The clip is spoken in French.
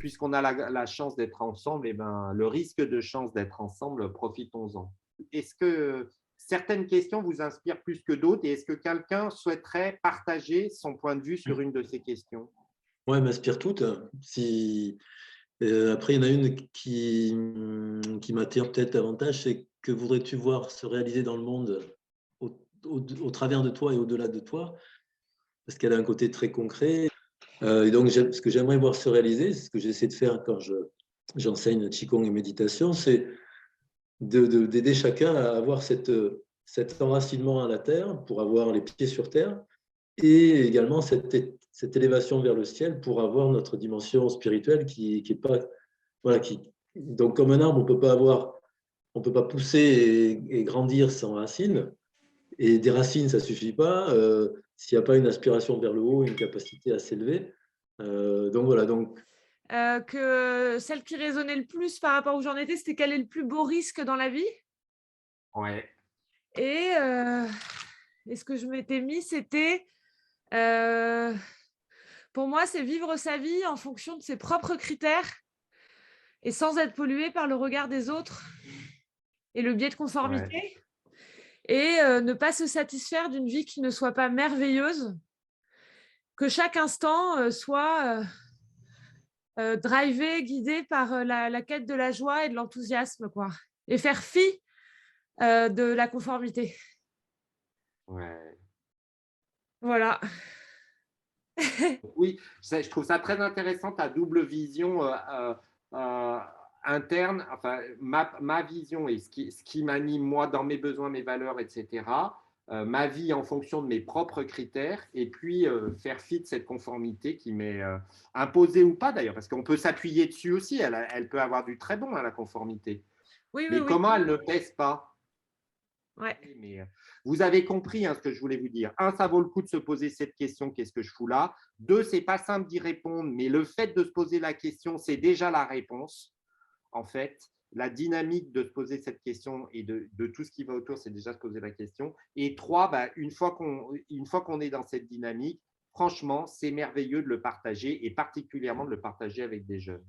puisqu'on a la chance d'être ensemble, eh ben, le risque de chance d'être ensemble, profitons-en. Est-ce que certaines questions vous inspirent plus que d'autres et est-ce que quelqu'un souhaiterait partager son point de vue sur une de ces questions? Ouais, elles m'inspirent toutes. Si, après, il y en a une qui m'attire peut-être davantage, c'est que voudrais-tu voir se réaliser dans le monde au travers de toi et au-delà de toi? Parce qu'elle a un côté très concret. Et donc, ce que j'aimerais voir se réaliser, c'est ce que j'essaie de faire quand j'enseigne Qigong et méditation, c'est d'aider chacun à avoir cet enracinement à la terre pour avoir les pieds sur terre et également cette élévation vers le ciel pour avoir notre dimension spirituelle qui est pas, voilà, donc comme un arbre, on peut pas pousser et grandir sans racines. Et des racines, ça suffit pas s'il n'y a pas une aspiration vers le haut, une capacité à s'élever. Donc voilà, donc Que celle qui résonnait le plus par rapport où j'en étais, c'était quel est le plus beau risque dans la vie? Ouais, Et ce que je m'étais mis, c'était, heu, pour moi, c'est vivre sa vie en fonction de ses propres critères et sans être pollué par le regard des autres et le biais de ouais, conformité et ne pas se satisfaire d'une vie qui ne soit pas merveilleuse, que chaque instant, soit, drivé, guidé par, la quête de la joie et de l'enthousiasme, quoi et faire fi, de la conformité. ouais. Voilà. Oui, je trouve ça très intéressant ta double vision euh, interne, enfin ma vision et ce qui m'anime moi dans mes besoins, mes valeurs, etc. Ma vie en fonction de mes propres critères et puis faire fi de cette conformité qui m'est imposée ou pas d'ailleurs, parce qu'on peut s'appuyer dessus aussi, elle peut avoir du très bon à la conformité. Oui, oui, Mais oui. comment elle ne pèse pas? Ouais. Oui, mais vous avez compris ce que je voulais vous dire. Un, ça vaut le coup de se poser cette question, qu'est-ce que je fous là? Deux, c'est pas simple d'y répondre, mais le fait de se poser la question, c'est déjà la réponse. En fait, la dynamique de se poser cette question et de tout ce qui va autour, c'est déjà se poser la question. Et trois, bah, une fois qu'on est dans cette dynamique, franchement, c'est merveilleux de le partager et particulièrement de le partager avec des jeunes.